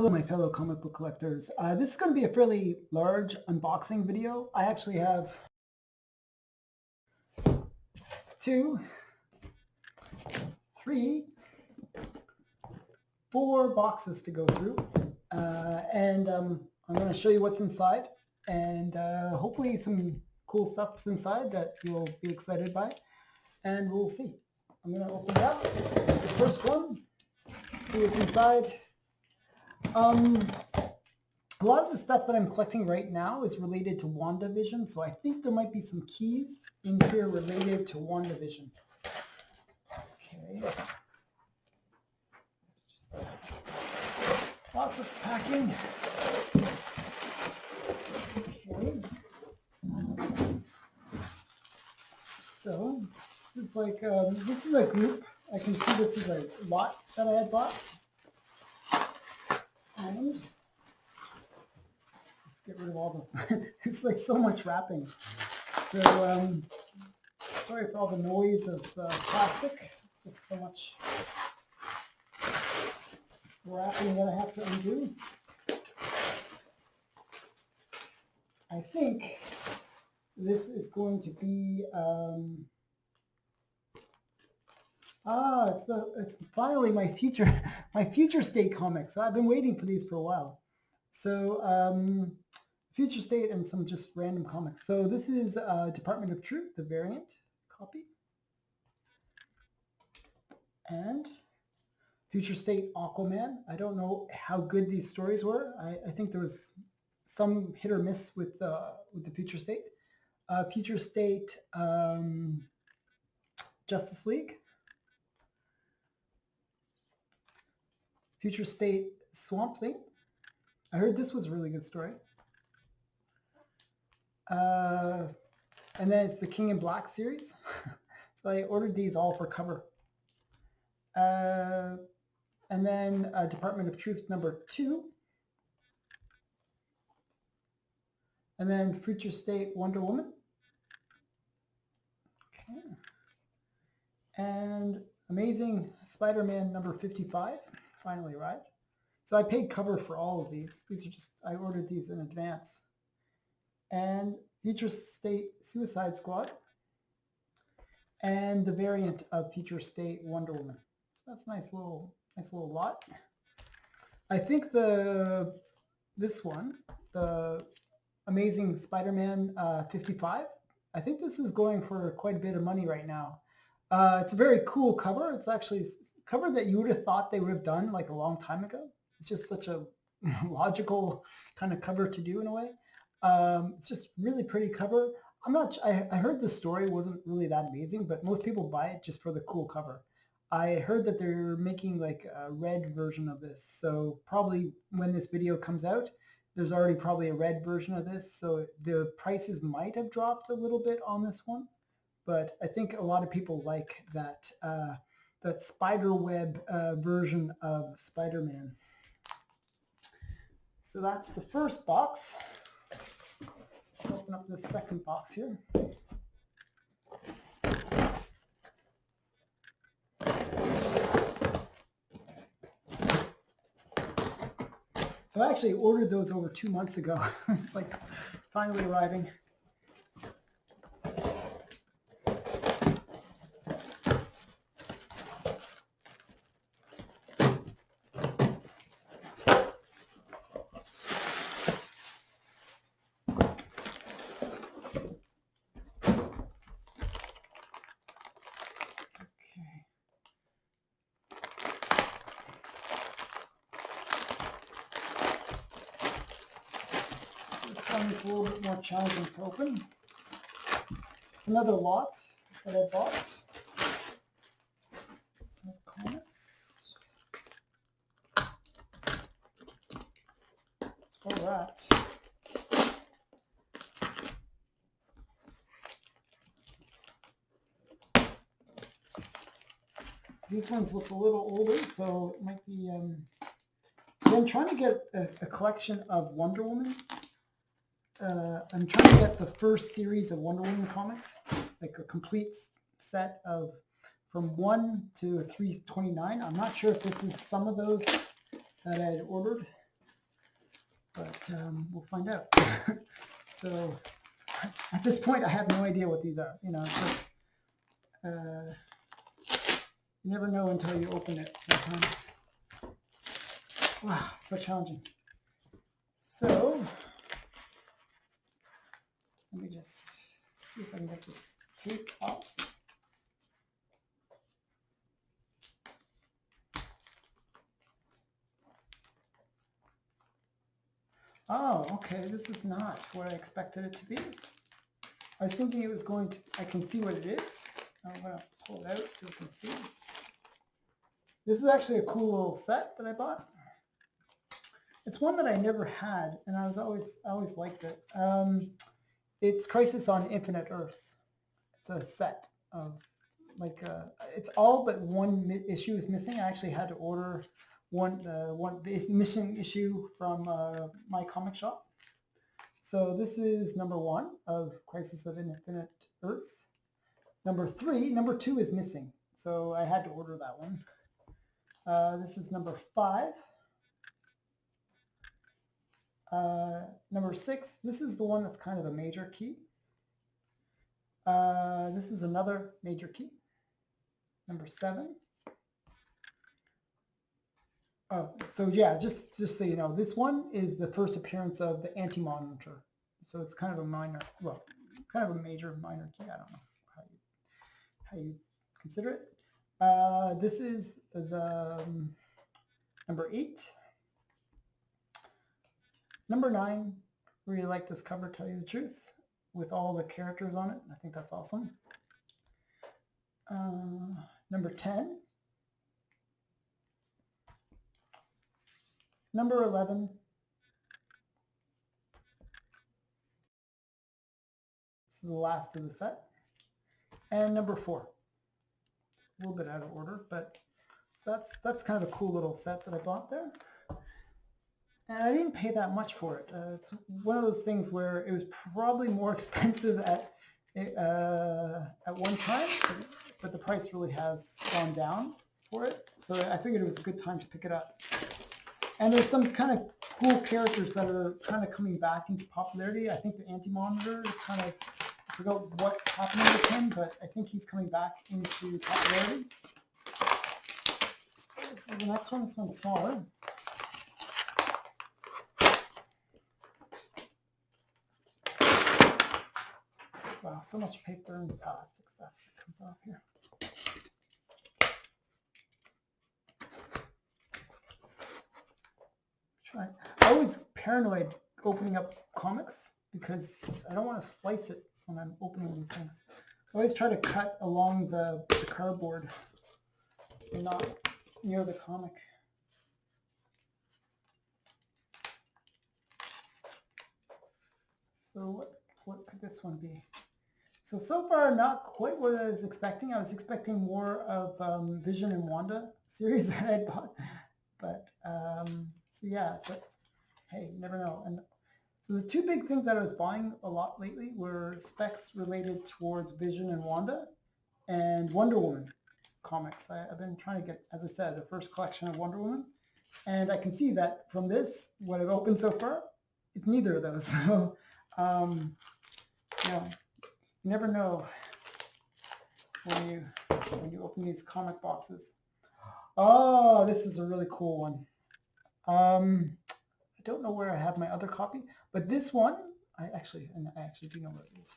Hello, my fellow comic book collectors. This is going to be a fairly large unboxing video. I actually have 2, 3, 4 boxes to go through. And I'm going to show you what's inside, and hopefully some cool stuff's inside that you'll be excited by, and we'll see. I'm going to open it up, the first one, see what's inside. A lot of the stuff that I'm collecting right now is related to WandaVision, so I think there might be some keys in here related to WandaVision. Okay. Lots of packing. Okay. So this is like this is a group. I can see this is a lot that I had bought, and let's get rid of all the. There's like so much wrapping. So sorry for all the noise of plastic. Just so much wrapping that I have to undo. I think this is going to be it's finally my future state comics. So I've been waiting for these for a while. So future state and some just random comics. So this is Department of Truth, the variant copy, and Future State Aquaman. I don't know how good these stories were. I think there was some hit or miss with the Future State. Future State Justice League. Future State Swamp Thing. I heard this was a really good story. And then it's the King in Black series. So I ordered these all for cover. And then Department of Truth number 2. And then Future State Wonder Woman. Okay. And Amazing Spider-Man number 55 finally arrived. So I paid cover for all of these. These are just, I ordered these in advance. And Future State Suicide Squad. And the variant of Future State Wonder Woman. So that's a nice little lot. I think this one, the Amazing Spider-Man 55, I think this is going for quite a bit of money right now. It's a very cool cover. It's actually a cover that you would have thought they would have done like a long time ago. It's just such a logical kind of cover to do in a way. It's just really pretty cover. I heard the story wasn't really that amazing, but most people buy it just for the cool cover. I heard that they're making like a red version of this. So probably when this video comes out, there's already probably a red version of this. So the prices might have dropped a little bit on this one. But I think a lot of people like that spider web version of Spider-Man. So that's the first box. I'll open up the second box here. So I actually ordered those over 2 months ago. It's like finally arriving. It's a little bit more challenging to open. It's another lot that I bought. Comics. It's all wrapped. These ones look a little older, so it might be. I'm trying to get a collection of Wonder Woman. I'm trying to get the first series of Wonder Woman comics, like a complete set of from 1 to 329. I'm not sure if this is some of those that I had ordered. but we'll find out. So at this point, I have no idea what these are. You know, it's like, you never know until you open it sometimes. Wow, so challenging. So let me just see if I can get this tape off. Oh, okay, this is not what I expected it to be. I was thinking it was going to, I can see what it is. I'm going to pull it out so you can see. This is actually a cool little set that I bought. It's one that I never had, and I always liked it. It's Crisis on Infinite Earths. It's a set of like it's all but one issue is missing. I actually had to order the missing issue from my comic shop. So this is number 1 of Crisis of Infinite Earths. Number 2 is missing, so I had to order that one. This is number 5. Number 6, this is the one that's kind of a major key. This is another major key. Number 7. Oh, so yeah, just so you know, this one is the first appearance of the Anti-Monitor. So it's kind of a minor, well, kind of a major minor key. I don't know how you consider it. This is the number 8. Number 9, really like this cover, tell you the truth, with all the characters on it. I think that's awesome. Number 10. Number 11. This is the last of the set. And number 4. It's a little bit out of order, but so that's kind of a cool little set that I bought there. And I didn't pay that much for it. It's one of those things where it was probably more expensive at one time, but the price really has gone down for it. So I figured it was a good time to pick it up. And there's some kind of cool characters that are kind of coming back into popularity. I think the Anti-Monitor is kind of, I forgot what's happening with him, but I think he's coming back into popularity. So this is the next one. This one's smaller. Wow, so much paper and plastic stuff that comes off here. I'm always paranoid opening up comics because I don't want to slice it when I'm opening these things. I always try to cut along the cardboard and not near the comic. So what could this one be? So far, not quite what I was expecting. I was expecting more of Vision and Wanda series that I bought. But, so yeah, but hey, you never know. And so the 2 big things that I was buying a lot lately were specs related towards Vision and Wanda and Wonder Woman comics. I've been trying to get, as I said, the first collection of Wonder Woman. And I can see that from this, what I've opened so far, it's neither of those. So, yeah. You never know when you open these comic boxes. Oh, this is a really cool one. I don't know where I have my other copy, but this one, I actually do know where it is.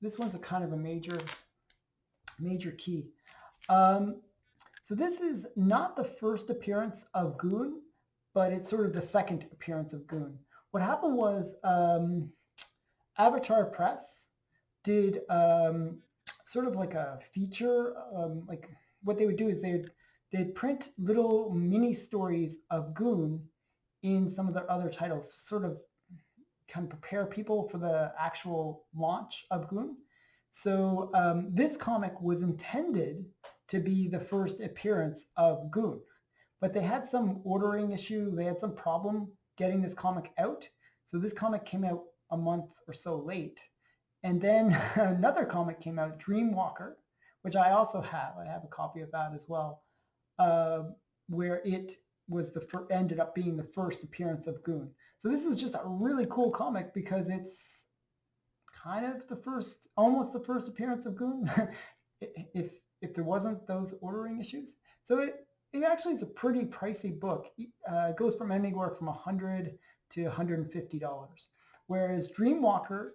This one's a kind of a major key. So this is not the first appearance of Goon, but it's sort of the second appearance of Goon. What happened was Avatar Press did sort of like a feature, like what they would do is they'd print little mini stories of Goon in some of their other titles to sort of kind of prepare people for the actual launch of Goon. So this comic was intended to be the first appearance of Goon, but they had some ordering issue. They had some problem getting this comic out. So this comic came out a month or so late. And then another comic came out, Dreamwalker, which I also have. I have a copy of that as well, where it ended up being the first appearance of Goon. So this is just a really cool comic because it's kind of almost the first appearance of Goon, if there wasn't those ordering issues. So it actually is a pretty pricey book. It goes from anywhere from $100 to $150, whereas Dreamwalker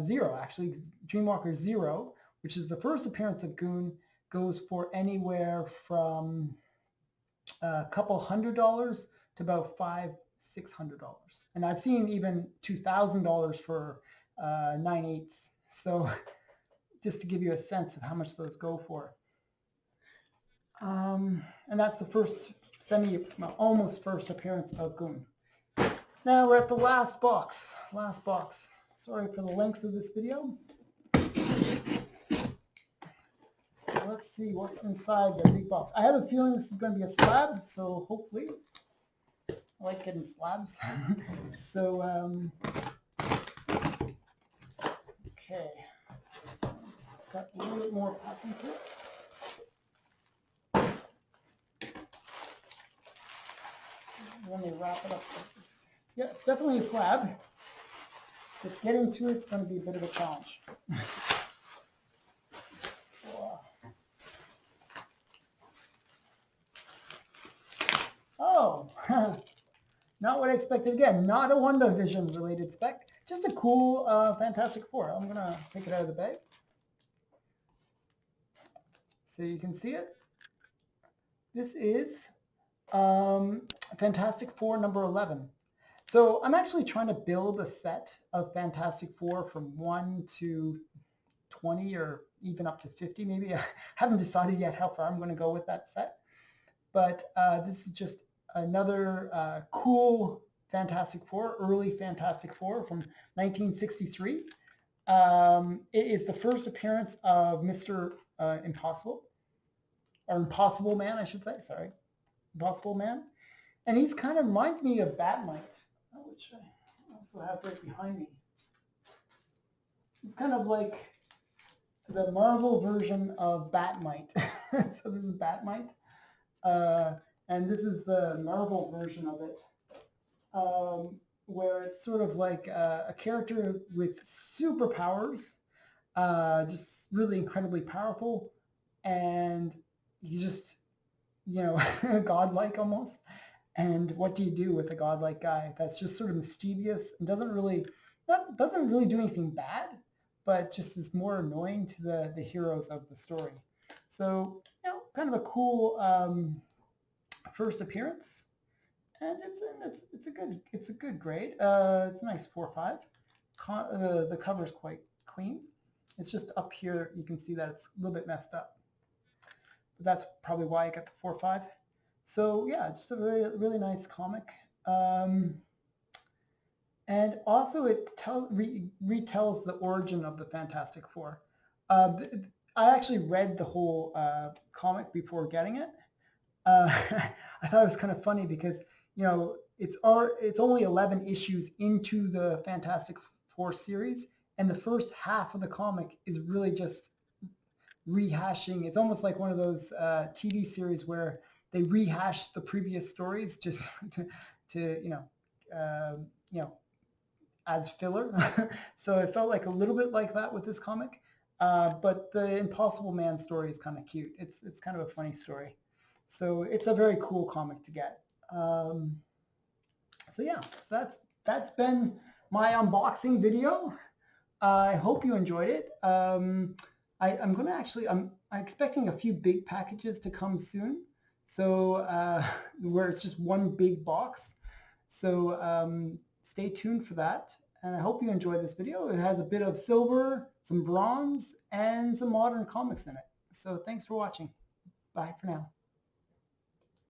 Zero, actually, Dreamwalker Zero, which is the first appearance of Goon, goes for anywhere from a couple $100 to about $500-600, and I've seen even $2,000 for 9/8. So just to give you a sense of how much those go for. And that's the first almost first appearance of Goon. Now we're at the last box. Sorry for the length of this video. Let's see what's inside the big box. I have a feeling this is going to be a slab, so hopefully, I like getting slabs. So, okay, so it's got a little bit more packing to it. Let me wrap it up like this. Yeah, it's definitely a slab. Just getting to it's going to be a bit of a challenge. Oh, not what I expected. Again, not a WandaVision related spec. Just a cool Fantastic Four. I'm going to take it out of the bag so you can see it. This is Fantastic Four number 11. So I'm actually trying to build a set of Fantastic Four from 1 to 20 or even up to 50 maybe. I haven't decided yet how far I'm going to go with that set. But this is just another cool Fantastic Four, early Fantastic Four from 1963. It is the first appearance of Mr. Impossible, or Impossible Man, I should say, sorry. Impossible Man. And he's kind of reminds me of Batmite, which I also have right behind me. It's kind of like the Marvel version of Batmite. So this is Batmite. And this is the Marvel version of it, where it's sort of like a character with superpowers, just really incredibly powerful, and he's just, godlike almost. And what do you do with a godlike guy that's just sort of mischievous and doesn't really do anything bad, but just is more annoying to the heroes of the story. So, kind of a cool first appearance, and it's a good grade. It's a nice 4.5. The cover is quite clean. It's just up here you can see that it's a little bit messed up, but that's probably why I got the 4.5. So yeah, just a really nice comic. And also it retells the origin of the Fantastic Four. I actually read the whole comic before getting it. I thought it was kind of funny because, it's only 11 issues into the Fantastic Four series, and the first half of the comic is really just rehashing. It's almost like one of those TV series where they rehash the previous stories just to as filler. So it felt like a little bit like that with this comic. But the Impossible Man story is kind of cute. It's kind of a funny story. So it's a very cool comic to get. So yeah, so that's been my unboxing video. I hope you enjoyed it. I'm expecting a few big packages to come soon. So where it's just one big box. So stay tuned for that. And I hope you enjoyed this video. It has a bit of silver, some bronze, and some modern comics in it. So thanks for watching. Bye for now.